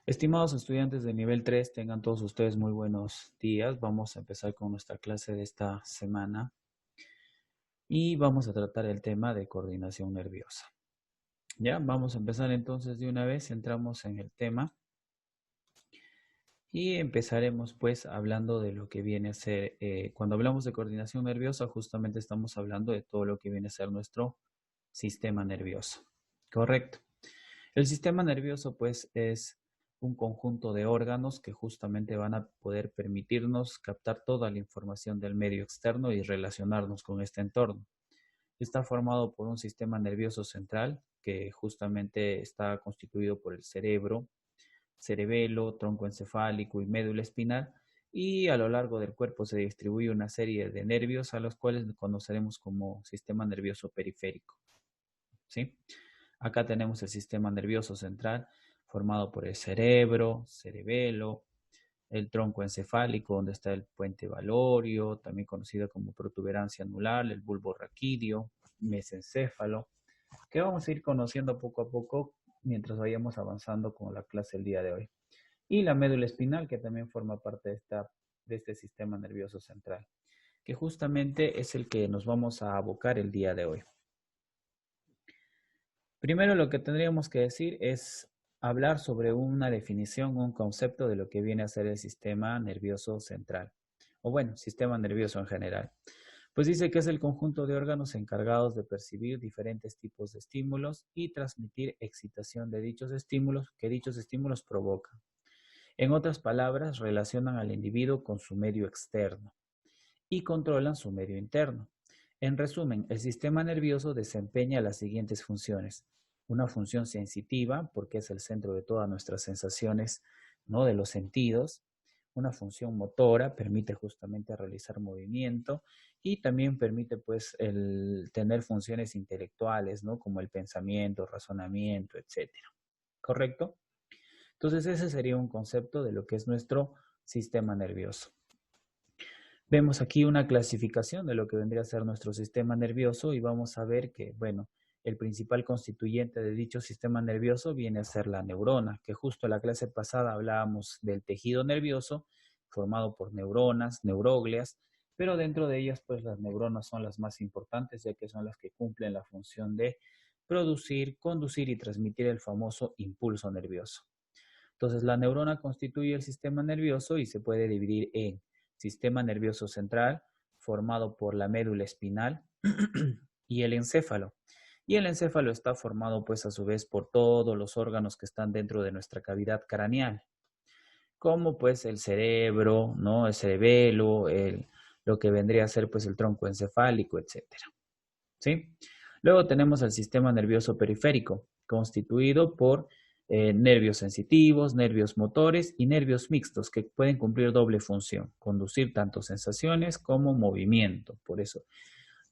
Estimados estudiantes de nivel 3, tengan todos ustedes muy buenos días. Vamos a empezar con nuestra clase de esta semana y vamos a tratar el tema de coordinación nerviosa. Ya, vamos a empezar entonces de una vez, entramos en el tema y empezaremos pues hablando de lo que viene a ser, cuando hablamos de coordinación nerviosa, justamente estamos hablando de todo lo que viene a ser nuestro sistema nervioso. Correcto. El sistema nervioso, pues, es un conjunto de órganos que justamente van a poder permitirnos captar toda la información del medio externo y relacionarnos con este entorno. Está formado por un sistema nervioso central que justamente está constituido por el cerebro, cerebelo, tronco encefálico y médula espinal, y a lo largo del cuerpo se distribuye una serie de nervios a los cuales conoceremos como sistema nervioso periférico. ¿Sí? Acá tenemos el sistema nervioso central formado por el cerebro, cerebelo, el tronco encefálico donde está el puente valorio, también conocido como protuberancia anular, el bulbo raquídeo, mesencéfalo, que vamos a ir conociendo poco a poco mientras vayamos avanzando con la clase el día de hoy. Y la médula espinal, que también forma parte de este sistema nervioso central, que justamente es el que nos vamos a abocar el día de hoy. Primero lo que tendríamos que decir es hablar sobre una definición, un concepto de lo que viene a ser el sistema nervioso central, o bueno, sistema nervioso en general. Pues dice que es el conjunto de órganos encargados de percibir diferentes tipos de estímulos y transmitir excitación de dichos estímulos que dichos estímulos provocan. En otras palabras, relacionan al individuo con su medio externo y controlan su medio interno. En resumen, el sistema nervioso desempeña las siguientes funciones. Una función sensitiva, porque es el centro de todas nuestras sensaciones, ¿no? De los sentidos. Una función motora, permite justamente realizar movimiento y también permite pues tener funciones intelectuales, ¿no? Como el pensamiento, razonamiento, etcétera. ¿Correcto? Entonces ese sería un concepto de lo que es nuestro sistema nervioso. Vemos aquí una clasificación de lo que vendría a ser nuestro sistema nervioso y vamos a ver que, bueno, el principal constituyente de dicho sistema nervioso viene a ser la neurona, que justo en la clase pasada hablábamos del tejido nervioso formado por neuronas, neuroglias, pero dentro de ellas, pues las neuronas son las más importantes, ya que son las que cumplen la función de producir, conducir y transmitir el famoso impulso nervioso. Entonces, la neurona constituye el sistema nervioso y se puede dividir en sistema nervioso central, formado por la médula espinal y el encéfalo. Y el encéfalo está formado, pues, a su vez, por todos los órganos que están dentro de nuestra cavidad craneal, como, pues, el cerebro, ¿no? El cerebelo, lo que vendría a ser, pues, el tronco encefálico, etcétera. ¿Sí? Luego tenemos el sistema nervioso periférico, constituido por nervios sensitivos, nervios motores y nervios mixtos que pueden cumplir doble función, conducir tanto sensaciones como movimiento. Por eso,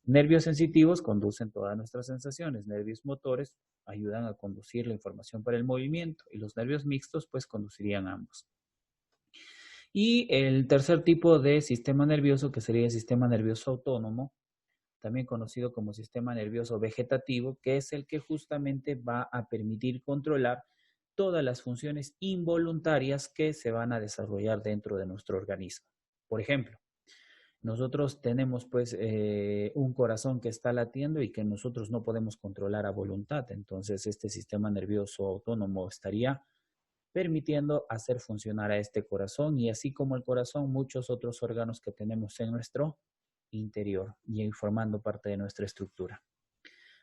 nervios sensitivos conducen todas nuestras sensaciones, nervios motores ayudan a conducir la información para el movimiento y los nervios mixtos pues conducirían ambos. Y el tercer tipo de sistema nervioso, que sería el sistema nervioso autónomo, también conocido como sistema nervioso vegetativo, que es el que justamente va a permitir controlar todas las funciones involuntarias que se van a desarrollar dentro de nuestro organismo. Por ejemplo, nosotros tenemos pues un corazón que está latiendo y que nosotros no podemos controlar a voluntad. Entonces este sistema nervioso autónomo estaría permitiendo hacer funcionar a este corazón y así como el corazón, muchos otros órganos que tenemos en nuestro interior y formando parte de nuestra estructura.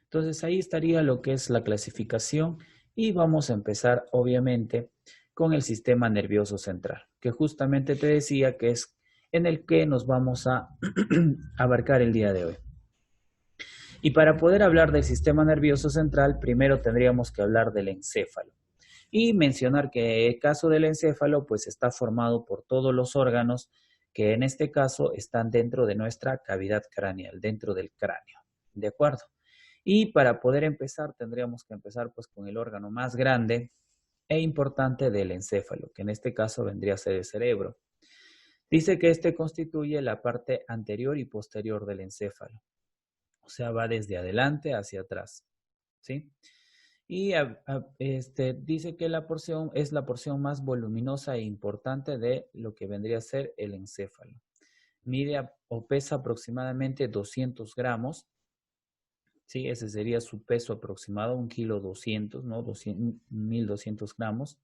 Entonces ahí estaría lo que es la clasificación y vamos a empezar obviamente con el sistema nervioso central, que justamente te decía que es en el que nos vamos a abarcar el día de hoy. Y para poder hablar del sistema nervioso central, primero tendríamos que hablar del encéfalo. Y mencionar que el caso del encéfalo pues está formado por todos los órganos que en este caso están dentro de nuestra cavidad craneal, dentro del cráneo. ¿De acuerdo? Y para poder empezar tendríamos que empezar pues con el órgano más grande e importante del encéfalo, que en este caso vendría a ser el cerebro. Dice que este constituye la parte anterior y posterior del encéfalo. O sea, va desde adelante hacia atrás. ¿Sí? Y dice que la porción es la porción más voluminosa e importante de lo que vendría a ser el encéfalo. Mide o pesa aproximadamente 200 gramos. Sí, ese sería su peso aproximado, 1,2 kg, ¿no? 1,200 gramos.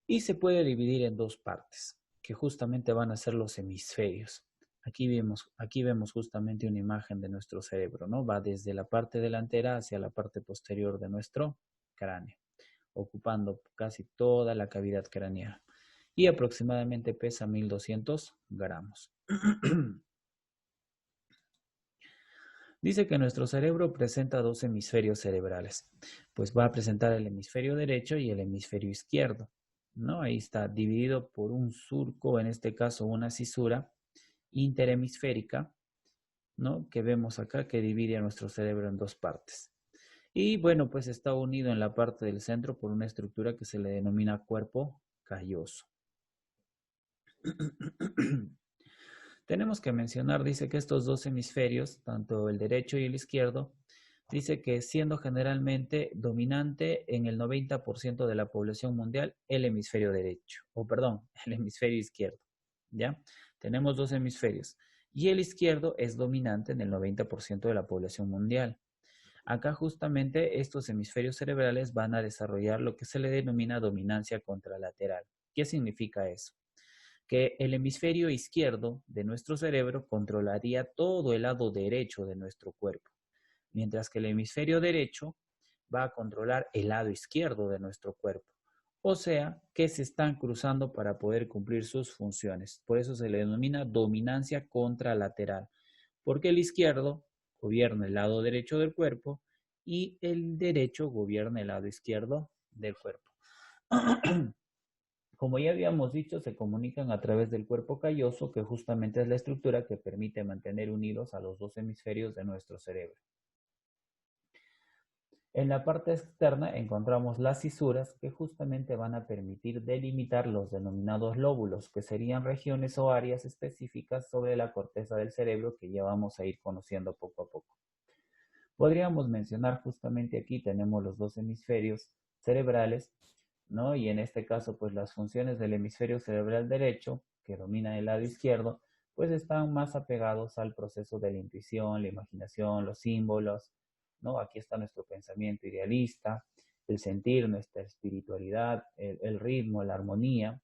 Y se puede dividir en dos partes, que justamente van a ser los hemisferios. Aquí vemos justamente una imagen de nuestro cerebro, ¿no? Va desde la parte delantera hacia la parte posterior de nuestro cráneo, ocupando casi toda la cavidad craneal. Y aproximadamente pesa 1,200 gramos. Dice que nuestro cerebro presenta dos hemisferios cerebrales. Pues va a presentar el hemisferio derecho y el hemisferio izquierdo, ¿no? Ahí está dividido por un surco, en este caso una cisura interhemisférica, ¿no? Que vemos acá que divide a nuestro cerebro en dos partes. Y bueno, pues está unido en la parte del centro por una estructura que se le denomina cuerpo calloso. Tenemos que mencionar, dice que estos dos hemisferios, tanto el derecho y el izquierdo, dice que siendo generalmente dominante en el 90% de la población mundial el hemisferio derecho, o perdón, el hemisferio izquierdo, ¿ya? Tenemos dos hemisferios y el izquierdo es dominante en el 90% de la población mundial. Acá justamente estos hemisferios cerebrales van a desarrollar lo que se le denomina dominancia contralateral. ¿Qué significa eso? Que el hemisferio izquierdo de nuestro cerebro controlaría todo el lado derecho de nuestro cuerpo, mientras que el hemisferio derecho va a controlar el lado izquierdo de nuestro cuerpo. O sea, que se están cruzando para poder cumplir sus funciones. Por eso se le denomina dominancia contralateral, porque el izquierdo gobierna el lado derecho del cuerpo y el derecho gobierna el lado izquierdo del cuerpo. Como ya habíamos dicho, se comunican a través del cuerpo calloso, que justamente es la estructura que permite mantener unidos a los dos hemisferios de nuestro cerebro. En la parte externa encontramos las cisuras que justamente van a permitir delimitar los denominados lóbulos, que serían regiones o áreas específicas sobre la corteza del cerebro que ya vamos a ir conociendo poco a poco. Podríamos mencionar justamente aquí tenemos los dos hemisferios cerebrales, ¿no? Y en este caso, pues las funciones del hemisferio cerebral derecho, que domina el lado izquierdo, pues están más apegados al proceso de la intuición, la imaginación, los símbolos, ¿no? Aquí está nuestro pensamiento idealista, el sentir, nuestra espiritualidad, el ritmo, la armonía,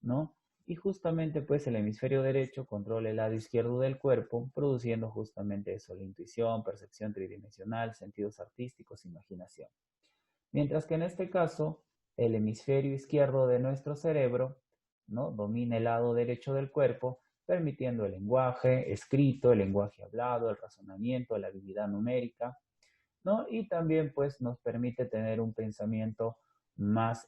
¿no? Y justamente pues el hemisferio derecho controla el lado izquierdo del cuerpo, produciendo justamente eso, la intuición, percepción tridimensional, sentidos artísticos, imaginación. Mientras que en este caso, el hemisferio izquierdo de nuestro cerebro, ¿no? Domina el lado derecho del cuerpo, permitiendo el lenguaje escrito, el lenguaje hablado, el razonamiento, la habilidad numérica, ¿no? Y también pues nos permite tener un pensamiento más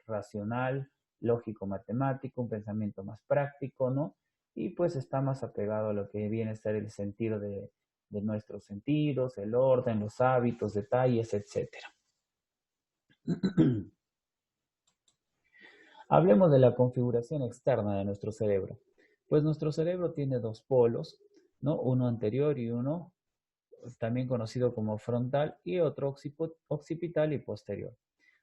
racional, lógico, matemático, un pensamiento más práctico, ¿no? Y pues está más apegado a lo que viene a ser el sentido de nuestros sentidos, el orden, los hábitos, detalles, etcétera. Hablemos de la configuración externa de nuestro cerebro. Pues nuestro cerebro tiene dos polos, ¿no? Uno anterior y uno también conocido como frontal, y otro occipital y posterior.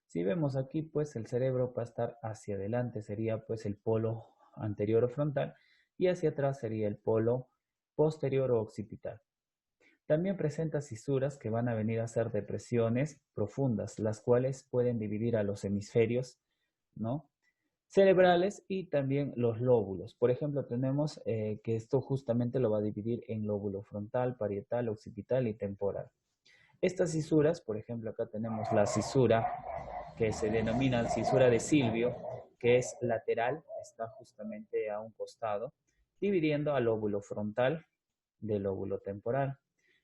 Si vemos aquí, pues el cerebro va a estar hacia adelante, sería pues el polo anterior o frontal, y hacia atrás sería el polo posterior o occipital. También presenta cisuras que van a venir a ser depresiones profundas, las cuales pueden dividir a los hemisferios, ¿no? Cerebrales y también los lóbulos. Por ejemplo, tenemos que esto justamente lo va a dividir en lóbulo frontal, parietal, occipital y temporal. Estas cisuras, por ejemplo, acá tenemos la cisura que se denomina cisura de Silvio, que es lateral, está justamente a un costado, dividiendo al lóbulo frontal del lóbulo temporal.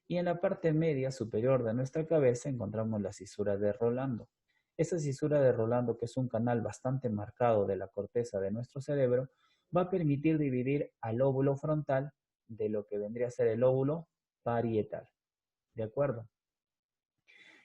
Y en la parte media superior de nuestra cabeza encontramos la cisura de Rolando. Esa cisura de Rolando, que es un canal bastante marcado de la corteza de nuestro cerebro, va a permitir dividir al lóbulo frontal de lo que vendría a ser el lóbulo parietal. ¿De acuerdo?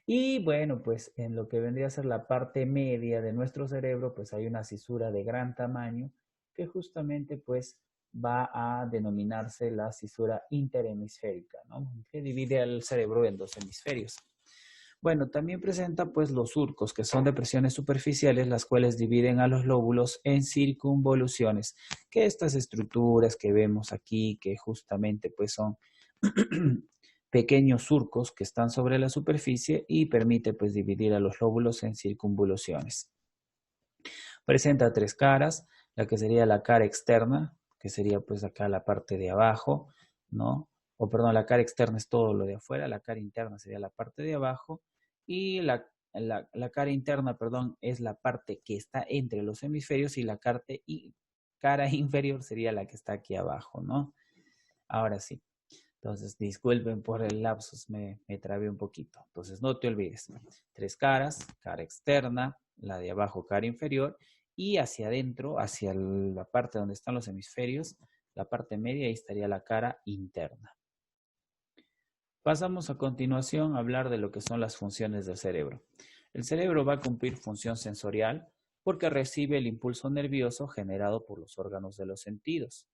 Y bueno, pues en lo que vendría a ser la parte media de nuestro cerebro, pues hay una cisura de gran tamaño que justamente pues va a denominarse la cisura interhemisférica, ¿no? Que divide al cerebro en dos hemisferios. Bueno, también presenta pues los surcos, que son depresiones superficiales, las cuales dividen a los lóbulos en circunvoluciones, que estas estructuras que vemos aquí, que justamente pues son pequeños surcos que están sobre la superficie y permite pues dividir a los lóbulos en circunvoluciones. Presenta tres caras, la que sería la cara externa, que sería pues acá la parte de abajo, ¿no? O perdón, la cara externa es todo lo de afuera, la cara interna sería la parte de abajo y la cara interna, perdón, es la parte que está entre los hemisferios y la cara inferior sería la que está aquí abajo, ¿no? Ahora sí. Entonces, disculpen por el lapsus, me trabé un poquito. Entonces, no te olvides. Tres caras, cara externa, la de abajo, cara inferior, y hacia adentro, hacia la parte donde están los hemisferios, la parte media, ahí estaría la cara interna. Pasamos a continuación a hablar de lo que son las funciones del cerebro. El cerebro va a cumplir función sensorial porque recibe el impulso nervioso generado por los órganos de los sentidos.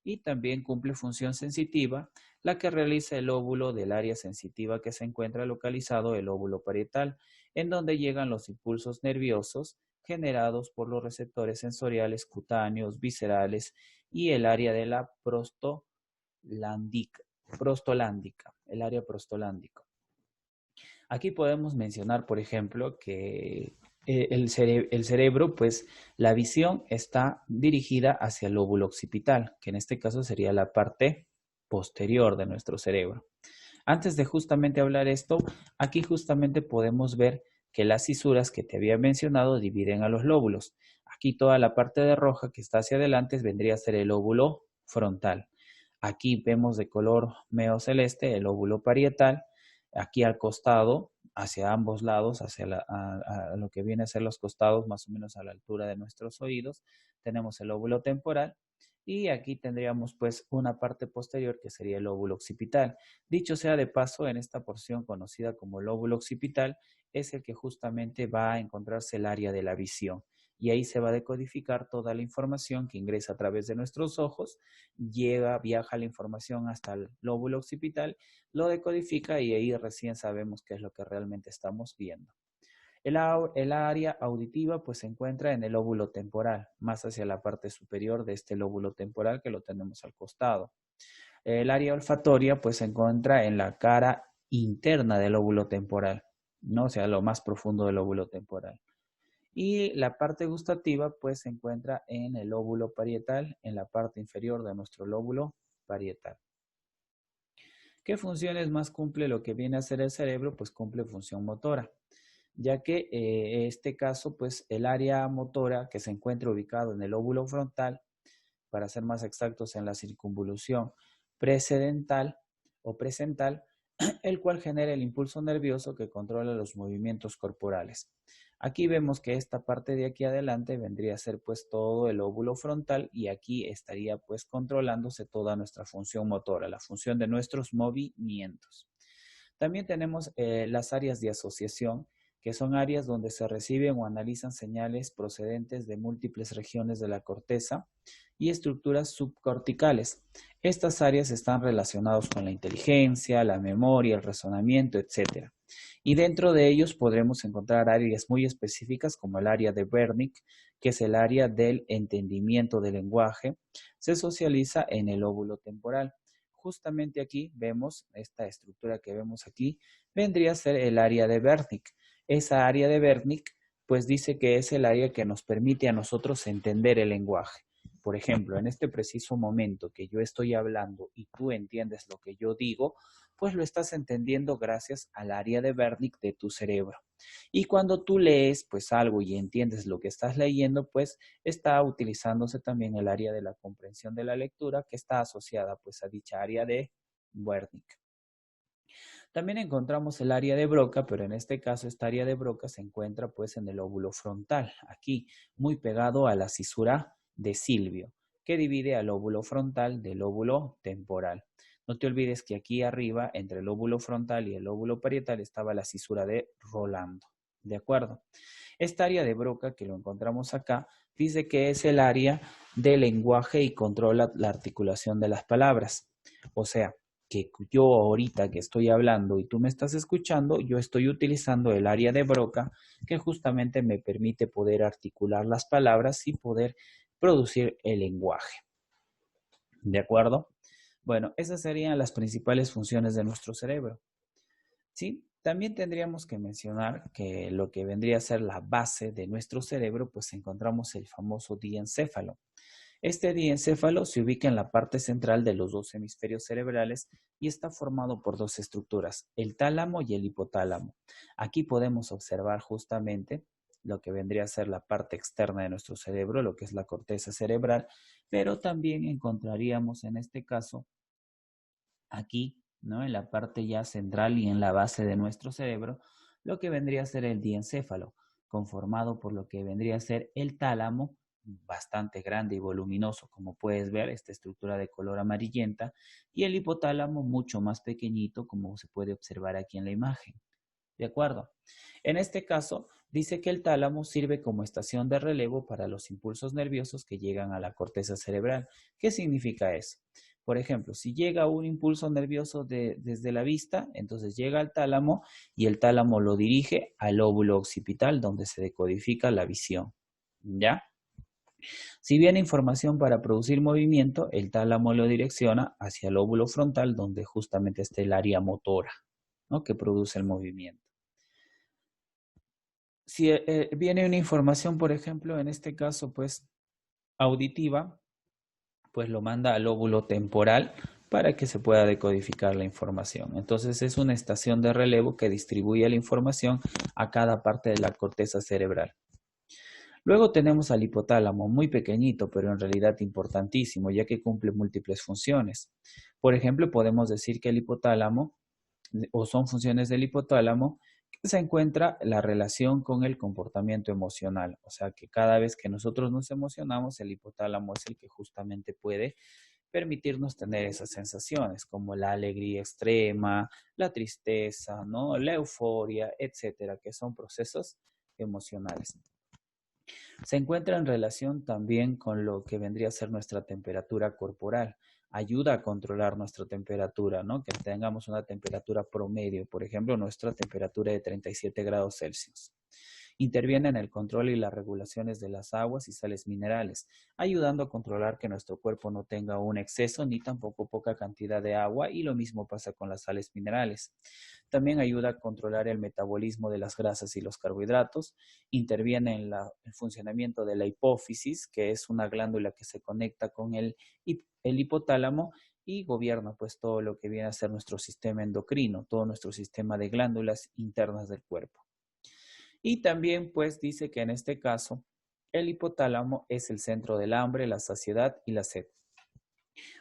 Y también cumple función sensitiva, la que realiza el lóbulo del área sensitiva que se encuentra localizado el lóbulo parietal, en donde llegan los impulsos nerviosos generados por los receptores sensoriales cutáneos, viscerales y el área de la prostolándica, el área prostolándica. Aquí podemos mencionar, por ejemplo, que el cerebro, pues la visión está dirigida hacia el lóbulo occipital, que en este caso sería la parte posterior de nuestro cerebro. Antes de justamente hablar esto, aquí justamente podemos ver que las cisuras que te había mencionado dividen a los lóbulos. Aquí toda la parte de roja que está hacia adelante vendría a ser el lóbulo frontal. Aquí vemos de color medio celeste el lóbulo parietal. Aquí al costado, hacia ambos lados, hacia a lo que viene a ser los costados, más o menos a la altura de nuestros oídos, tenemos el lóbulo temporal y aquí tendríamos pues una parte posterior que sería el lóbulo occipital. Dicho sea de paso, en esta porción conocida como lóbulo occipital es el que justamente va a encontrarse el área de la visión. Y ahí se va a decodificar toda la información que ingresa a través de nuestros ojos, viaja la información hasta el lóbulo occipital, lo decodifica y ahí recién sabemos qué es lo que realmente estamos viendo. El área auditiva pues se encuentra en el lóbulo temporal, más hacia la parte superior de este lóbulo temporal que lo tenemos al costado. El área olfatoria pues se encuentra en la cara interna del lóbulo temporal, ¿no? O sea, lo más profundo del lóbulo temporal. Y la parte gustativa pues se encuentra en el lóbulo parietal, en la parte inferior de nuestro lóbulo parietal. ¿Qué funciones más cumple lo que viene a ser el cerebro? Pues cumple función motora, ya que en este caso pues el área motora que se encuentra ubicado en el lóbulo frontal, para ser más exactos en la circunvolución precedental o presental, el cual genera el impulso nervioso que controla los movimientos corporales. Aquí vemos que esta parte de aquí adelante vendría a ser pues todo el lóbulo frontal y aquí estaría pues controlándose toda nuestra función motora, la función de nuestros movimientos. También tenemos las áreas de asociación, que son áreas donde se reciben o analizan señales procedentes de múltiples regiones de la corteza y estructuras subcorticales. Estas áreas están relacionadas con la inteligencia, la memoria, el razonamiento, etc. Y dentro de ellos podremos encontrar áreas muy específicas como el área de Wernicke, que es el área del entendimiento del lenguaje, se socializa en el lóbulo temporal. Justamente aquí vemos esta estructura que vemos aquí, vendría a ser el área de Wernicke. Esa área de Wernicke pues dice que es el área que nos permite a nosotros entender el lenguaje. Por ejemplo, en este preciso momento que yo estoy hablando y tú entiendes lo que yo digo, pues lo estás entendiendo gracias al área de Wernicke de tu cerebro. Y cuando tú lees pues algo y entiendes lo que estás leyendo, pues está utilizándose también el área de la comprensión de la lectura que está asociada pues a dicha área de Wernicke. También encontramos el área de Broca, pero en este caso esta área de Broca se encuentra pues en el lóbulo frontal, aquí muy pegado a la cisura de Silvio, que divide al lóbulo frontal del lóbulo temporal. No te olvides que aquí arriba, entre el lóbulo frontal y el lóbulo parietal, estaba la cisura de Rolando. ¿De acuerdo? Esta área de Broca, que lo encontramos acá, dice que es el área de lenguaje y controla la articulación de las palabras. O sea, que yo ahorita que estoy hablando y tú me estás escuchando, yo estoy utilizando el área de Broca que justamente me permite poder articular las palabras y poder producir el lenguaje. ¿De acuerdo? Bueno, esas serían las principales funciones de nuestro cerebro. ¿Sí? También tendríamos que mencionar que lo que vendría a ser la base de nuestro cerebro, pues encontramos el famoso diencéfalo. Este diencéfalo se ubica en la parte central de los dos hemisferios cerebrales y está formado por dos estructuras, el tálamo y el hipotálamo. Aquí podemos observar justamente lo que vendría a ser la parte externa de nuestro cerebro, lo que es la corteza cerebral, pero también encontraríamos en este caso aquí, ¿no? En la parte ya central y en la base de nuestro cerebro, lo que vendría a ser el diencéfalo, conformado por lo que vendría a ser el tálamo, bastante grande y voluminoso, como puedes ver, esta estructura de color amarillenta, y el hipotálamo mucho más pequeñito, como se puede observar aquí en la imagen. ¿De acuerdo? En este caso, dice que el tálamo sirve como estación de relevo para los impulsos nerviosos que llegan a la corteza cerebral. ¿Qué significa eso? Por ejemplo, si llega un impulso nervioso desde la vista, entonces llega al tálamo y el tálamo lo dirige al lóbulo occipital donde se decodifica la visión. ¿Ya? Si viene información para producir movimiento, el tálamo lo direcciona hacia el lóbulo frontal donde justamente está el área motora, ¿no? Que produce el movimiento. Si viene una información, por ejemplo, en este caso, pues auditiva, pues lo manda al lóbulo temporal para que se pueda decodificar la información. Entonces es una estación de relevo que distribuye la información a cada parte de la corteza cerebral. Luego tenemos al hipotálamo, muy pequeñito, pero en realidad importantísimo, ya que cumple múltiples funciones. Por ejemplo, podemos decir que el hipotálamo, o son funciones del hipotálamo, que se encuentra la relación con el comportamiento emocional. O sea que cada vez que nosotros nos emocionamos, el hipotálamo es el que justamente puede permitirnos tener esas sensaciones, como la alegría extrema, la tristeza, ¿no? La euforia, etcétera, que son procesos emocionales. Se encuentra en relación también con lo que vendría a ser nuestra temperatura corporal. Ayuda a controlar nuestra temperatura, ¿no? Que tengamos una temperatura promedio, por ejemplo, nuestra temperatura de 37 grados Celsius. Interviene en el control y las regulaciones de las aguas y sales minerales, ayudando a controlar que nuestro cuerpo no tenga un exceso ni tampoco poca cantidad de agua, y lo mismo pasa con las sales minerales. También ayuda a controlar el metabolismo de las grasas y los carbohidratos, interviene en el funcionamiento de la hipófisis, que es una glándula que se conecta con el hipotálamo y gobierna pues todo lo que viene a ser nuestro sistema endocrino, todo nuestro sistema de glándulas internas del cuerpo. Y también pues dice que en este caso el hipotálamo es el centro del hambre, la saciedad y la sed.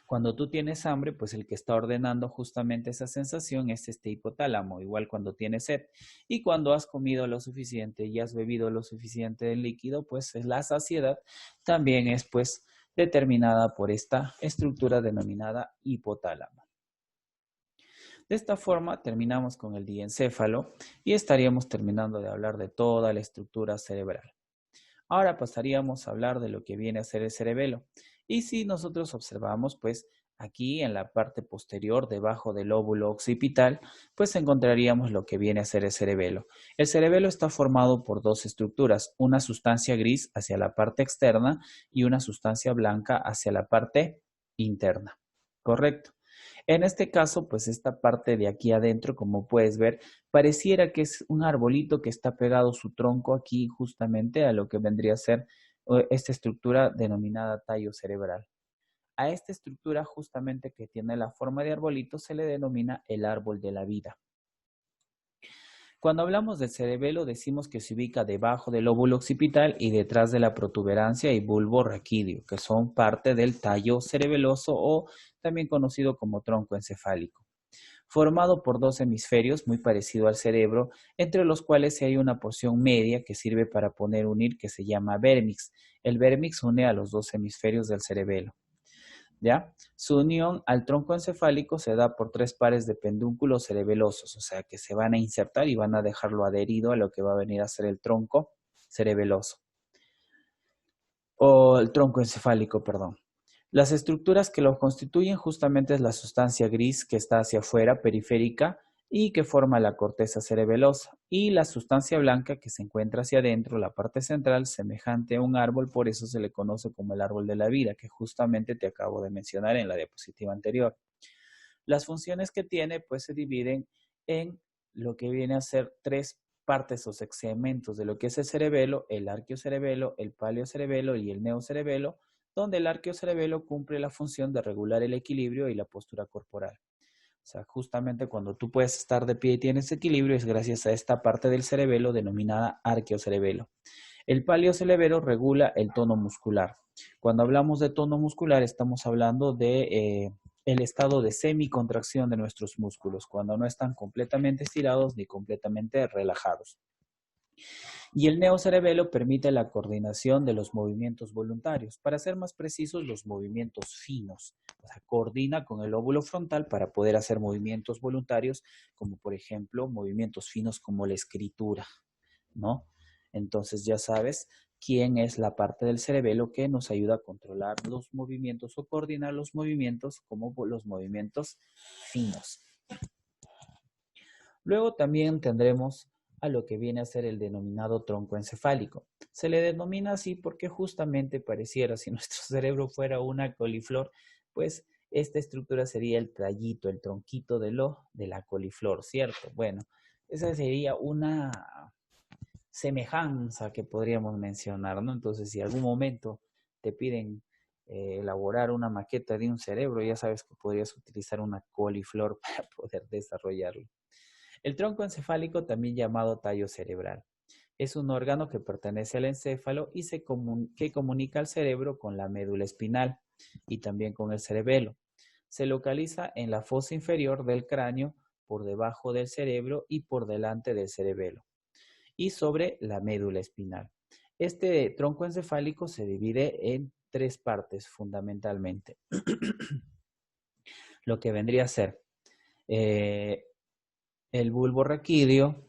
Cuando tú tienes hambre, pues el que está ordenando justamente esa sensación es este hipotálamo, igual cuando tienes sed. Y cuando has comido lo suficiente y has bebido lo suficiente de líquido, pues la saciedad también es pues determinada por esta estructura denominada hipotálamo. De esta forma terminamos con el diencéfalo y estaríamos terminando de hablar de toda la estructura cerebral. Ahora pasaríamos a hablar de lo que viene a ser el cerebelo. Y si nosotros observamos, pues aquí en la parte posterior, debajo del lóbulo occipital, pues encontraríamos lo que viene a ser el cerebelo. El cerebelo está formado por dos estructuras, una sustancia gris hacia la parte externa y una sustancia blanca hacia la parte interna. ¿Correcto? En este caso, pues esta parte de aquí adentro, como puedes ver, pareciera que es un arbolito que está pegado su tronco aquí justamente a lo que vendría a ser esta estructura denominada tallo cerebral. A esta estructura justamente que tiene la forma de arbolito se le denomina el árbol de la vida. Cuando hablamos del cerebelo decimos que se ubica debajo del lóbulo occipital y detrás de la protuberancia y bulbo raquídeo, que son parte del tallo cerebeloso o también conocido como tronco encefálico. Formado por dos hemisferios muy parecido al cerebro, entre los cuales hay una porción media que sirve para unir que se llama vérmix. El vérmix une a los dos hemisferios del cerebelo. ¿Ya? Su unión al tronco encefálico se da por tres pares de pedúnculos cerebelosos, o sea que se van a insertar y van a dejarlo adherido a lo que va a venir a ser el tronco cerebeloso, o el tronco encefálico, perdón. Las estructuras que lo constituyen justamente es la sustancia gris que está hacia afuera, periférica, y que forma la corteza cerebelosa, y la sustancia blanca que se encuentra hacia adentro, la parte central, semejante a un árbol, por eso se le conoce como el árbol de la vida, que justamente te acabo de mencionar en la diapositiva anterior. Las funciones que tiene pues se dividen en lo que viene a ser tres partes o segmentos de lo que es el cerebelo, el arqueocerebelo, el paleocerebelo y el neocerebelo, donde el arqueocerebelo cumple la función de regular el equilibrio y la postura corporal. O sea, justamente cuando tú puedes estar de pie y tienes equilibrio es gracias a esta parte del cerebelo denominada arqueocerebelo. El paleocerebelo regula el tono muscular. Cuando hablamos de tono muscular estamos hablando de el estado de semicontracción de nuestros músculos, cuando no están completamente estirados ni completamente relajados. Y el neocerebelo permite la coordinación de los movimientos voluntarios, para ser más precisos, los movimientos finos. O sea, coordina con el lóbulo frontal para poder hacer movimientos voluntarios, como por ejemplo, movimientos finos como la escritura, ¿no? Entonces ya sabes quién es la parte del cerebelo que nos ayuda a controlar los movimientos o coordinar los movimientos como los movimientos finos. Luego también tendremos a lo que viene a ser el denominado tronco encefálico. Se le denomina así porque justamente pareciera si nuestro cerebro fuera una coliflor, pues esta estructura sería el tallito, el tronquito de la coliflor, ¿cierto? Bueno, esa sería una semejanza que podríamos mencionar, ¿no? Entonces, si algún momento te piden elaborar una maqueta de un cerebro, ya sabes que podrías utilizar una coliflor para poder desarrollarlo. El tronco encefálico, también llamado tallo cerebral, es un órgano que pertenece al encéfalo y que comunica al cerebro con la médula espinal y también con el cerebelo. Se localiza en la fosa inferior del cráneo, por debajo del cerebro y por delante del cerebelo, y sobre la médula espinal. Este tronco encefálico se divide en tres partes fundamentalmente. Lo que vendría a ser el bulbo raquídeo,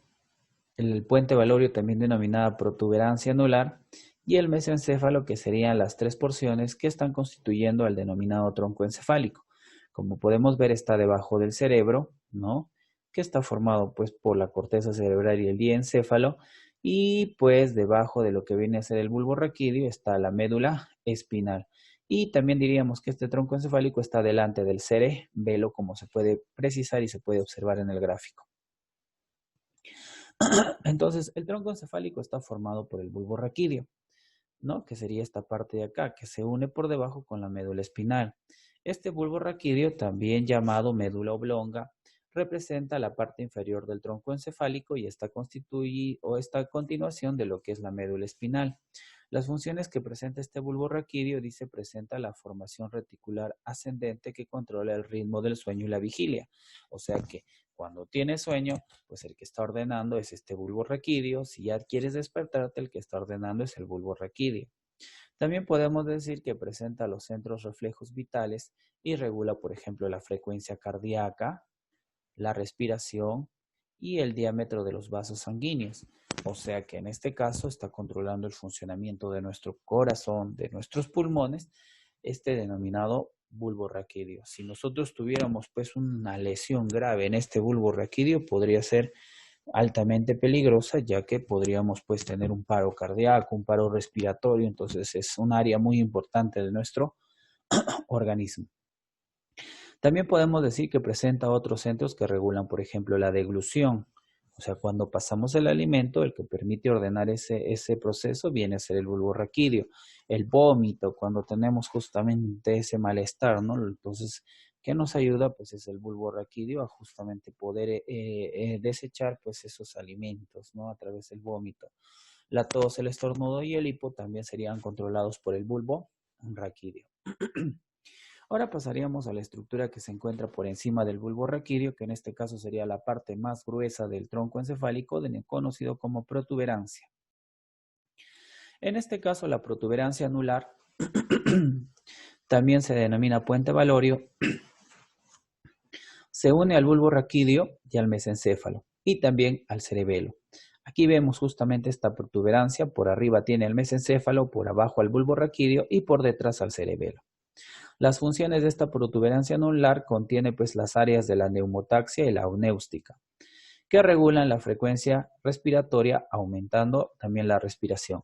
el puente valorio también denominada protuberancia anular, y el mesencéfalo, que serían las tres porciones que están constituyendo al denominado tronco encefálico. Como podemos ver, está debajo del cerebro, ¿no? Que está formado pues por la corteza cerebral y el diencéfalo, y pues debajo de lo que viene a ser el bulbo raquídeo está la médula espinal. Y también diríamos que este tronco encefálico está delante del cerebelo, como se puede precisar y se puede observar en el gráfico. Entonces, el tronco encefálico está formado por el bulbo raquídeo, ¿no? Que sería esta parte de acá, que se une por debajo con la médula espinal. Este bulbo raquídeo, también llamado médula oblonga, representa la parte inferior del tronco encefálico y está a continuación de lo que es la médula espinal. Las funciones que presenta este bulbo raquídeo dice presenta la formación reticular ascendente que controla el ritmo del sueño y la vigilia. O sea que cuando tienes sueño, pues el que está ordenando es este bulbo raquídeo. Si ya quieres despertarte, el que está ordenando es el bulbo raquídeo. También podemos decir que presenta los centros reflejos vitales y regula, por ejemplo, la frecuencia cardíaca, la respiración y el diámetro de los vasos sanguíneos. O sea que en este caso está controlando el funcionamiento de nuestro corazón, de nuestros pulmones, este denominado bulbo raquídeo. Si nosotros tuviéramos pues una lesión grave en este bulbo raquídeo, podría ser altamente peligrosa, ya que podríamos pues tener un paro cardíaco, un paro respiratorio. Entonces es un área muy importante de nuestro organismo. También podemos decir que presenta otros centros que regulan, por ejemplo, la deglución. O sea, cuando pasamos el alimento, el que permite ordenar ese proceso viene a ser el bulbo raquídeo. El vómito, cuando tenemos justamente ese malestar, ¿no? Entonces, ¿qué nos ayuda? Pues es el bulbo raquídeo a justamente poder desechar pues esos alimentos, ¿no? A través del vómito. La tos, el estornudo y el hipo también serían controlados por el bulbo raquídeo. Ahora pasaríamos a la estructura que se encuentra por encima del bulbo raquídeo, que en este caso sería la parte más gruesa del tronco encefálico, conocido como protuberancia. En este caso, la protuberancia anular también se denomina puente valorio, se une al bulbo raquídeo y al mesencéfalo, y también al cerebelo. Aquí vemos justamente esta protuberancia, por arriba tiene el mesencéfalo, por abajo al bulbo raquídeo y por detrás al cerebelo. Las funciones de esta protuberancia anular contiene pues las áreas de la neumotaxia y la aunéustica, que regulan la frecuencia respiratoria, aumentando también la respiración.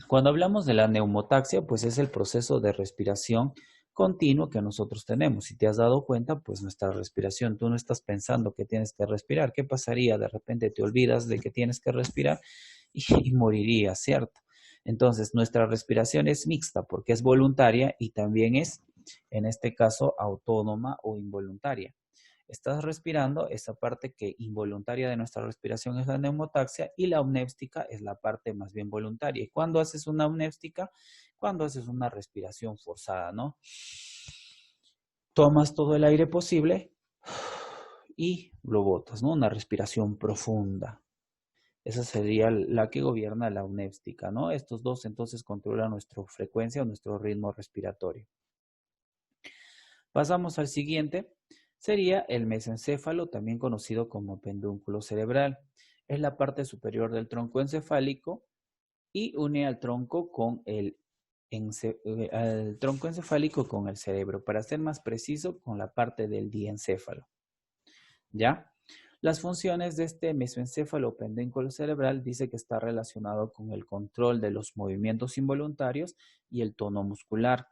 Cuando hablamos de la neumotaxia, pues es el proceso de respiración continuo que nosotros tenemos. Si te has dado cuenta, pues nuestra respiración, tú no estás pensando que tienes que respirar. ¿Qué pasaría? De repente te olvidas de que tienes que respirar y morirías, ¿cierto? Entonces, nuestra respiración es mixta porque es voluntaria y también es, en este caso, autónoma o involuntaria. Estás respirando, esa parte que involuntaria de nuestra respiración es la neumotaxia y la apnéstica es la parte más bien voluntaria. ¿Y cuándo haces una apnéstica? Cuando haces una respiración forzada, ¿no? Tomas todo el aire posible y lo botas, ¿no? Una respiración profunda. Esa sería la que gobierna la apnéstica, ¿no? Estos dos entonces controlan nuestra frecuencia o nuestro ritmo respiratorio. Pasamos al siguiente. Sería el mesencéfalo, también conocido como pedúnculo cerebral. Es la parte superior del tronco encefálico y une al tronco con al tronco encefálico con el cerebro. Para ser más preciso, con la parte del diencéfalo. ¿Ya? Las funciones de este mesencéfalo o pedúnculo cerebral dice que está relacionado con el control de los movimientos involuntarios y el tono muscular.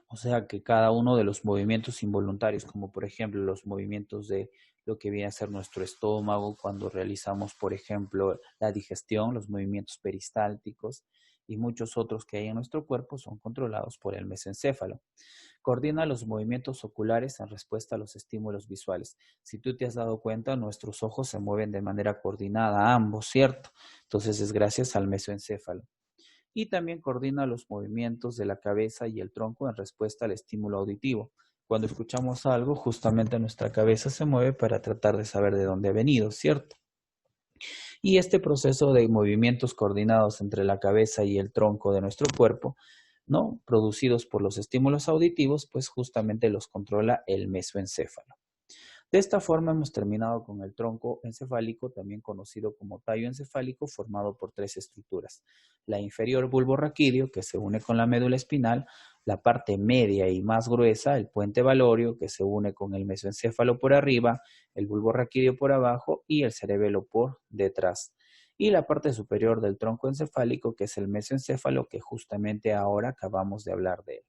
O sea que cada uno de los movimientos involuntarios, como por ejemplo los movimientos de lo que viene a ser nuestro estómago cuando realizamos, por ejemplo, la digestión, los movimientos peristálticos y muchos otros que hay en nuestro cuerpo son controlados por el mesencéfalo. Coordina los movimientos oculares en respuesta a los estímulos visuales. Si tú te has dado cuenta, nuestros ojos se mueven de manera coordinada, ambos, ¿cierto? Entonces es gracias al mesencéfalo. Y también coordina los movimientos de la cabeza y el tronco en respuesta al estímulo auditivo. Cuando escuchamos algo, justamente nuestra cabeza se mueve para tratar de saber de dónde ha venido, ¿cierto? Y este proceso de movimientos coordinados entre la cabeza y el tronco de nuestro cuerpo, ¿no? Producidos por los estímulos auditivos, pues justamente los controla el mesoencéfalo. De esta forma hemos terminado con el tronco encefálico, también conocido como tallo encefálico, formado por tres estructuras. La inferior bulborraquídeo, que se une con la médula espinal, la parte media y más gruesa, el puente valóreo, que se une con el mesoencéfalo por arriba, el bulborraquídeo por abajo y el cerebelo por detrás. Y la parte superior del tronco encefálico, que es el mesoencéfalo, que justamente ahora acabamos de hablar de él.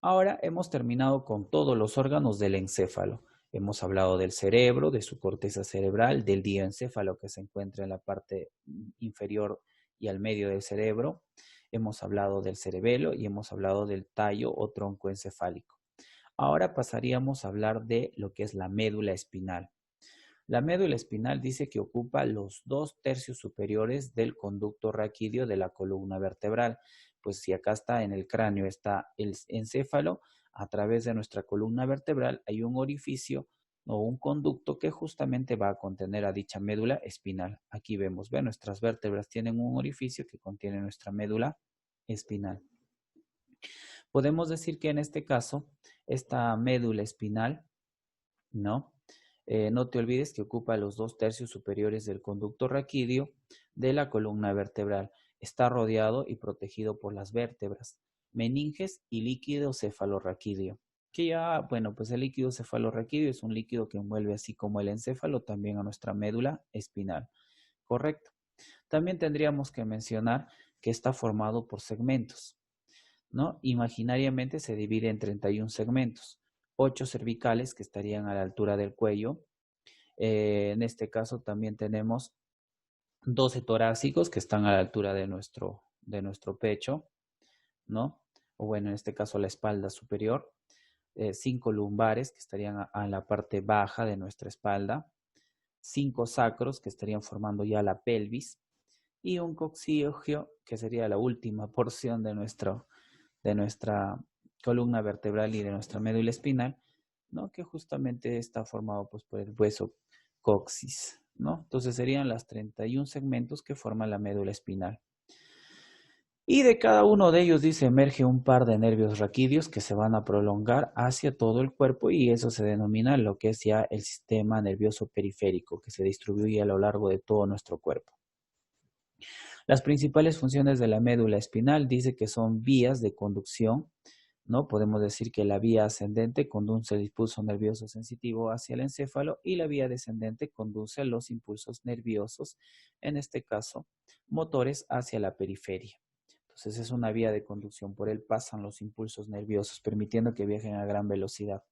Ahora hemos terminado con todos los órganos del encéfalo. Hemos hablado del cerebro, de su corteza cerebral, del diencéfalo que se encuentra en la parte inferior y al medio del cerebro. Hemos hablado del cerebelo y hemos hablado del tallo o tronco encefálico. Ahora pasaríamos a hablar de lo que es la médula espinal. La médula espinal dice que ocupa los 2/3 superiores del conducto raquídeo de la columna vertebral. Pues si acá está en el cráneo, está el encéfalo, a través de nuestra columna vertebral hay un orificio o un conducto que justamente va a contener a dicha médula espinal. Aquí vemos, nuestras vértebras tienen un orificio que contiene nuestra médula espinal. Podemos decir que en este caso, esta médula espinal, ¿no? No te olvides que ocupa los 2/3 superiores del conducto raquídeo de la columna vertebral. Está rodeado y protegido por las vértebras, meninges y líquido cefalorraquídeo. Que ya, bueno, pues el líquido cefalorraquídeo es un líquido que envuelve así como el encéfalo también a nuestra médula espinal. Correcto. También tendríamos que mencionar que está formado por segmentos, ¿no? Imaginariamente se divide en 31 segmentos. 8 cervicales que estarían a la altura del cuello. En este caso también tenemos 12 torácicos que están a la altura de nuestro pecho, ¿no? O bueno, en este caso la espalda superior. 5 lumbares que estarían a la parte baja de nuestra espalda. 5 sacros que estarían formando ya la pelvis. Y un coxígeo que sería la última porción de nuestra columna vertebral y de nuestra médula espinal, ¿no? Que justamente está formado pues, por el hueso coxis, ¿no? Entonces serían las 31 segmentos que forman la médula espinal. Y de cada uno de ellos, dice, emerge un par de nervios raquídeos que se van a prolongar hacia todo el cuerpo y eso se denomina lo que es ya el sistema nervioso periférico que se distribuye a lo largo de todo nuestro cuerpo. Las principales funciones de la médula espinal dice que son vías de conducción, ¿no? Podemos decir que la vía ascendente conduce el impulso nervioso sensitivo hacia el encéfalo y la vía descendente conduce los impulsos nerviosos, en este caso, motores hacia la periferia. Entonces es una vía de conducción, por él pasan los impulsos nerviosos, permitiendo que viajen a gran velocidad.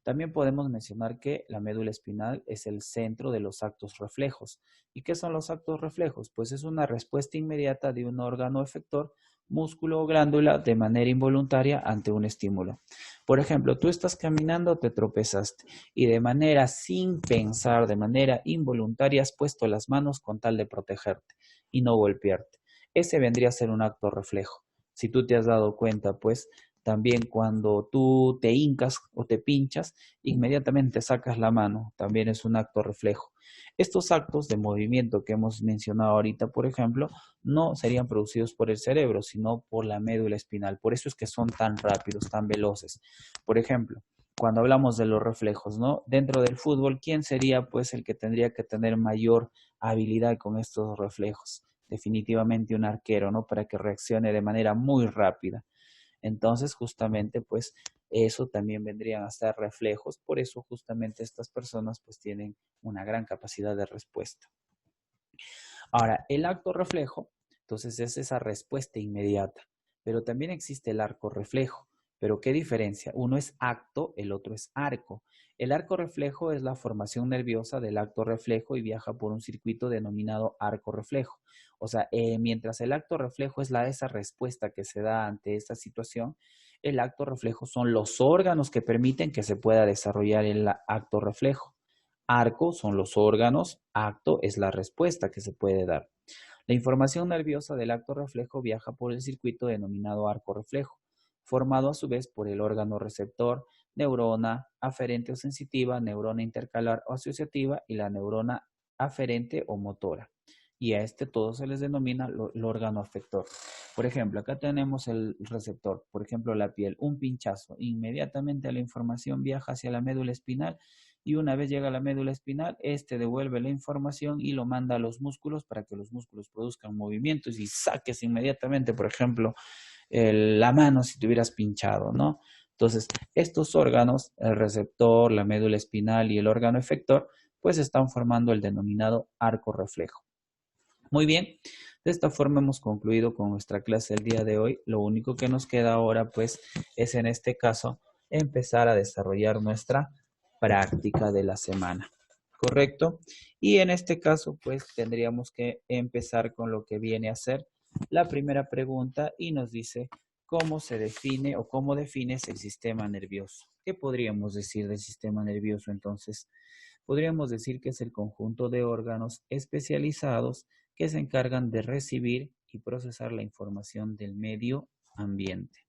También podemos mencionar que la médula espinal es el centro de los actos reflejos. ¿Y qué son los actos reflejos? Pues es una respuesta inmediata de un órgano efector, músculo o glándula de manera involuntaria ante un estímulo. Por ejemplo, tú estás caminando, te tropezaste y de manera sin pensar, de manera involuntaria has puesto las manos con tal de protegerte y no golpearte. Ese vendría a ser un acto reflejo. Si tú te has dado cuenta, pues también cuando tú te hincas o te pinchas, inmediatamente sacas la mano, también es un acto reflejo. Estos actos de movimiento que hemos mencionado ahorita, por ejemplo, no serían producidos por el cerebro, sino por la médula espinal. Por eso es que son tan rápidos, tan veloces. Por ejemplo, cuando hablamos de los reflejos, ¿no? Dentro del fútbol, ¿quién sería pues el que tendría que tener mayor habilidad con estos reflejos? Definitivamente un arquero, ¿no? Para que reaccione de manera muy rápida. Entonces, justamente, pues eso también vendrían a ser reflejos. Por eso, justamente, estas personas pues tienen una gran capacidad de respuesta. Ahora, el acto reflejo, entonces es esa respuesta inmediata, pero también existe el arco reflejo. Pero ¿qué diferencia? Uno es acto, el otro es arco. El arco reflejo es la formación nerviosa del acto reflejo y viaja por un circuito denominado arco reflejo. O sea, mientras el acto reflejo es esa respuesta que se da ante esta situación, el acto reflejo son los órganos que permiten que se pueda desarrollar el acto reflejo. Arco son los órganos, acto es la respuesta que se puede dar. La información nerviosa del acto reflejo viaja por el circuito denominado arco reflejo, formado a su vez por el órgano receptor, neurona aferente o sensitiva, neurona intercalar o asociativa y la neurona aferente o motora. Y a este todo se les denomina el órgano afector. Por ejemplo, acá tenemos el receptor, por ejemplo, la piel, un pinchazo. Inmediatamente la información viaja hacia la médula espinal y una vez llega a la médula espinal, este devuelve la información y lo manda a los músculos para que los músculos produzcan movimientos y saques inmediatamente, por ejemplo, la mano si te hubieras pinchado, ¿no? Entonces, estos órganos, el receptor, la médula espinal y el órgano efector, pues están formando el denominado arco reflejo. Muy bien, de esta forma hemos concluido con nuestra clase el día de hoy. Lo único que nos queda ahora, pues, es en este caso empezar a desarrollar nuestra práctica de la semana, ¿correcto? Y en este caso, pues, tendríamos que empezar con lo que viene a ser la primera pregunta y nos dice cómo se define o cómo defines el sistema nervioso. ¿Qué podríamos decir del sistema nervioso entonces? Podríamos decir que es el conjunto de órganos especializados que se encargan de recibir y procesar la información del medio ambiente.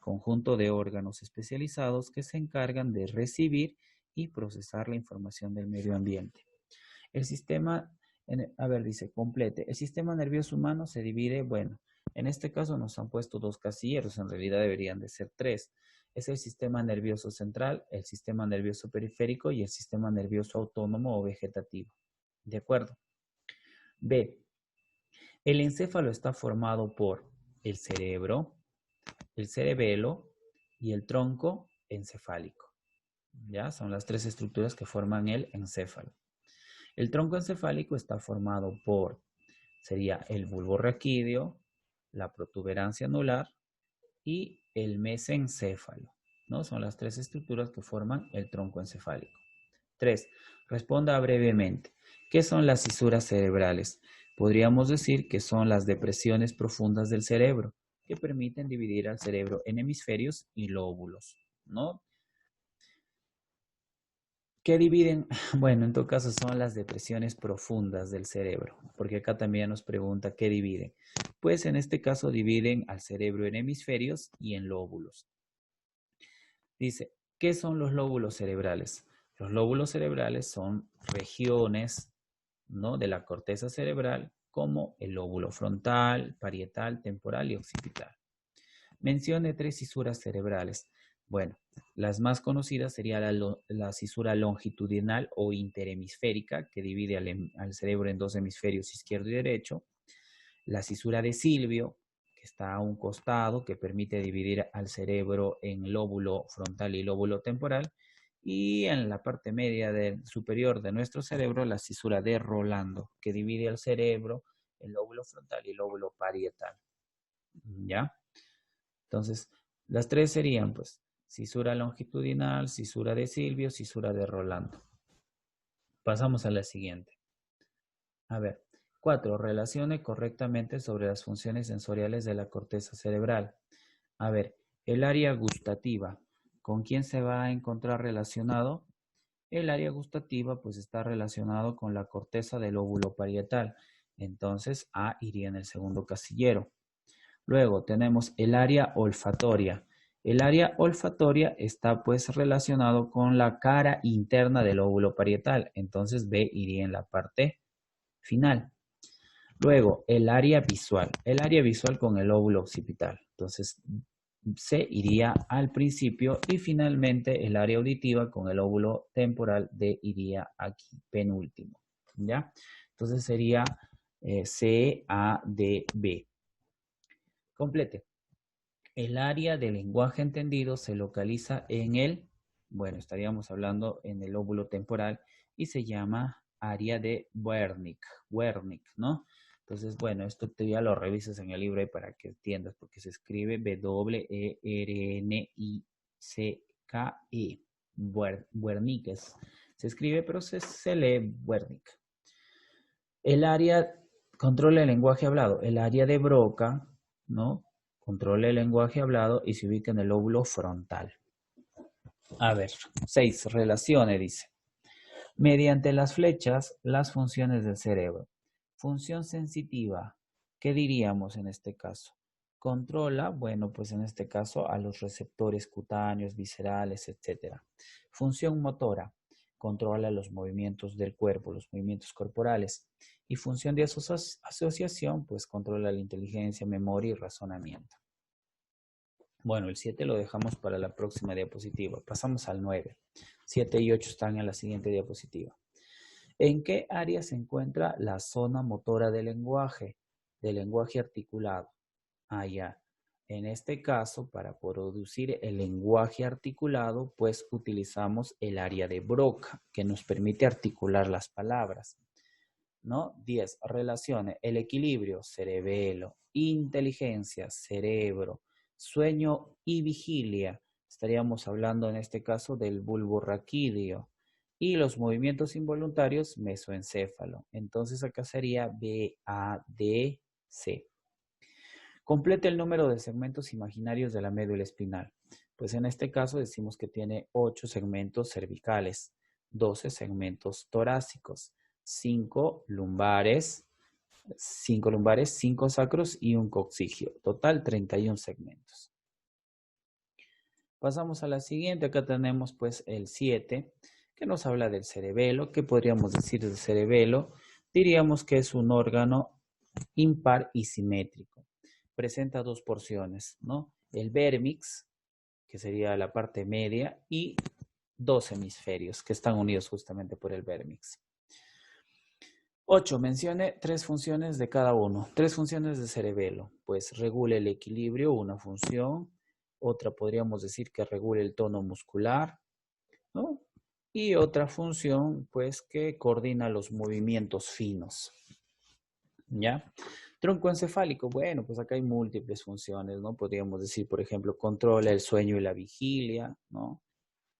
Conjunto de órganos especializados que se encargan de recibir y procesar la información del medio ambiente. El sistema, dice, complete. El sistema nervioso humano se divide, bueno, en este caso nos han puesto dos casilleros, en realidad deberían de ser tres. Es el sistema nervioso central, el sistema nervioso periférico y el sistema nervioso autónomo o vegetativo. ¿De acuerdo? B. El encéfalo está formado por el cerebro, el cerebelo y el tronco encefálico. ¿Ya? Son las tres estructuras que forman el encéfalo. El tronco encefálico está formado por, sería el bulbo raquídeo, la protuberancia anular y el mesencéfalo, ¿no? Son las tres estructuras que forman el tronco encefálico. 3. Responda brevemente. ¿Qué son las cisuras cerebrales? Podríamos decir que son las depresiones profundas del cerebro que permiten dividir al cerebro en hemisferios y lóbulos, ¿no? ¿Qué dividen? Bueno, en todo caso son las depresiones profundas del cerebro, porque acá también nos pregunta qué dividen. Pues en este caso dividen al cerebro en hemisferios y en lóbulos. Dice, ¿qué son los lóbulos cerebrales? Los lóbulos cerebrales son regiones, ¿no?, de la corteza cerebral, como el lóbulo frontal, parietal, temporal y occipital. Mencione tres cisuras cerebrales. Bueno, las más conocidas sería la cisura longitudinal o interhemisférica, que divide al cerebro en dos hemisferios, izquierdo y derecho. la cisura de Silvio, que está a un costado, que permite dividir al cerebro en lóbulo frontal y lóbulo temporal, y en la parte media superior de nuestro cerebro, la cisura de Rolando, que divide al cerebro en lóbulo frontal y lóbulo parietal. ¿Ya? Entonces, las tres serían, pues, cisura longitudinal, cisura de Silvio, cisura de Rolando. Pasamos a la siguiente. A ver, 4. Relacione correctamente sobre las funciones sensoriales de la corteza cerebral. A ver, el área gustativa, ¿con quién se va a encontrar relacionado? El área gustativa pues está relacionado con la corteza del lóbulo parietal. Entonces A iría en el segundo casillero. Luego tenemos el área olfatoria. El área olfatoria está pues relacionado con la cara interna del lóbulo parietal. Entonces B iría en la parte final. Luego el área visual. El área visual con el lóbulo occipital. Entonces C iría al principio y finalmente el área auditiva con el lóbulo temporal D iría aquí, penúltimo. ¿Ya? Entonces sería C, A, D, B. Complete. El área del lenguaje entendido se localiza en bueno, estaríamos hablando en el lóbulo temporal y se llama área de Wernicke, ¿no? Entonces, bueno, esto te ya lo revisas en el libro ahí para que entiendas, porque se escribe W-E-R-N-I-C-K-E. Wernicke se escribe, pero se lee Wernicke. El área controla el lenguaje hablado. El área de Broca, ¿no? Controla el lenguaje hablado y se ubica en el lóbulo frontal. A ver, 6. Relacione, dice. Mediante las flechas, las funciones del cerebro. Función sensitiva, ¿qué diríamos en este caso? Controla, bueno, pues en este caso a los receptores cutáneos, viscerales, etc. Función motora, controla los movimientos del cuerpo, los movimientos corporales. Y función de asociación, pues controla la inteligencia, memoria y razonamiento. Bueno, el 7 lo dejamos para la próxima diapositiva. Pasamos al 9. 7 y 8 están en la siguiente diapositiva. ¿En qué área se encuentra la zona motora del lenguaje articulado? Ya. En este caso, para producir el lenguaje articulado, pues utilizamos el área de Broca, que nos permite articular las palabras. ¿No? 10. Relacione el equilibrio, cerebelo, inteligencia, cerebro, sueño y vigilia. Estaríamos hablando en este caso del bulbo raquídeo. Y los movimientos involuntarios, mesoencéfalo. Entonces acá sería B, A, D, C. Complete el número de segmentos imaginarios de la médula espinal. Pues en este caso decimos que tiene 8 segmentos cervicales, 12 segmentos torácicos, 5 lumbares, 5 sacros y un coccigio. Total 31 segmentos. Pasamos a la siguiente. Acá tenemos pues el 7, que nos habla del cerebelo. ¿Qué podríamos decir del cerebelo? Diríamos que es un órgano impar y simétrico. Presenta dos porciones, ¿no? El vérmix, que sería la parte media, y dos hemisferios que están unidos justamente por el vérmix. 8. Mencione 3 funciones de cada uno. 3 funciones de cerebelo. Pues regula el equilibrio, una función. Otra podríamos decir que regula el tono muscular, ¿no? Y otra función, pues, que coordina los movimientos finos. ¿Ya? Tronco encefálico, bueno, pues acá hay múltiples funciones, ¿no? Podríamos decir, por ejemplo, controla el sueño y la vigilia, ¿no?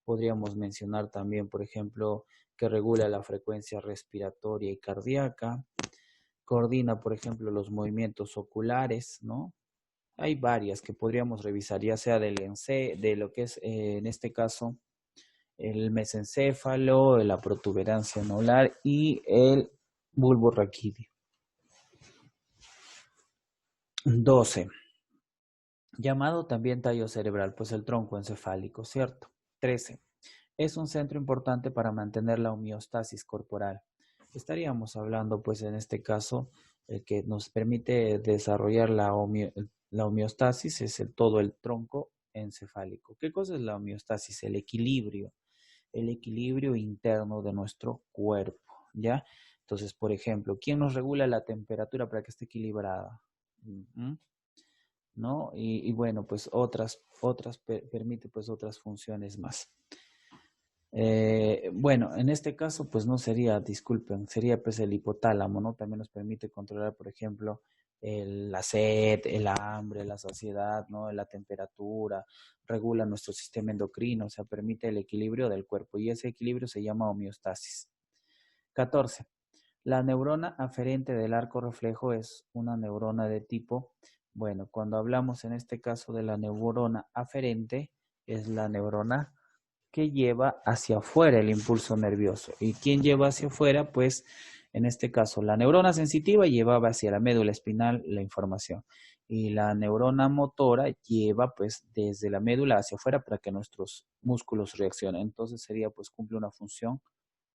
Podríamos mencionar también, por ejemplo, que regula la frecuencia respiratoria y cardíaca, coordina, por ejemplo, los movimientos oculares, ¿no? Hay varias que podríamos revisar, ya sea de lo que es, en este caso, el mesencéfalo, la protuberancia anular y el bulbo raquídeo. 12. Llamado también tallo cerebral, pues el tronco encefálico, ¿cierto? 13. Es un centro importante para mantener la homeostasis corporal. Estaríamos hablando, pues en este caso, el que nos permite desarrollar la homeostasis es todo el tronco encefálico. ¿Qué cosa es la homeostasis? El equilibrio interno de nuestro cuerpo, ¿ya? Entonces, por ejemplo, ¿quién nos regula la temperatura para que esté equilibrada? Ujú. ¿No? Y bueno, pues permite pues otras funciones más. Bueno, en este caso, pues no sería, disculpen, sería pues el hipotálamo, ¿no? También nos permite controlar, por ejemplo, la sed, el hambre, la saciedad, ¿no? La temperatura, regula nuestro sistema endocrino, o sea, permite el equilibrio del cuerpo y ese equilibrio se llama homeostasis. 14. La neurona aferente del arco reflejo es una neurona de tipo, bueno, cuando hablamos en este caso de la neurona aferente, es la neurona que lleva hacia afuera el impulso nervioso. ¿Y quién lleva hacia afuera? Pues en este caso la neurona sensitiva llevaba hacia la médula espinal la información y la neurona motora lleva pues desde la médula hacia afuera para que nuestros músculos reaccionen. Entonces sería pues cumple una función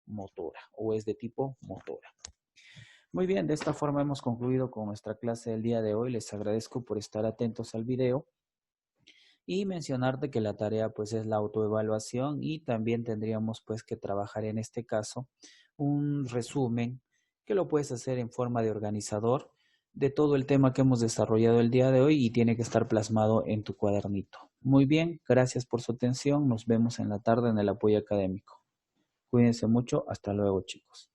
motora o es de tipo motora. Muy bien, de esta forma hemos concluido con nuestra clase del día de hoy. Les agradezco por estar atentos al video y mencionarte que la tarea pues es la autoevaluación y también tendríamos pues que trabajar en este caso un resumen que lo puedes hacer en forma de organizador de todo el tema que hemos desarrollado el día de hoy y tiene que estar plasmado en tu cuadernito. Muy bien, gracias por su atención. Nos vemos en la tarde en el apoyo académico. Cuídense mucho. Hasta luego, chicos.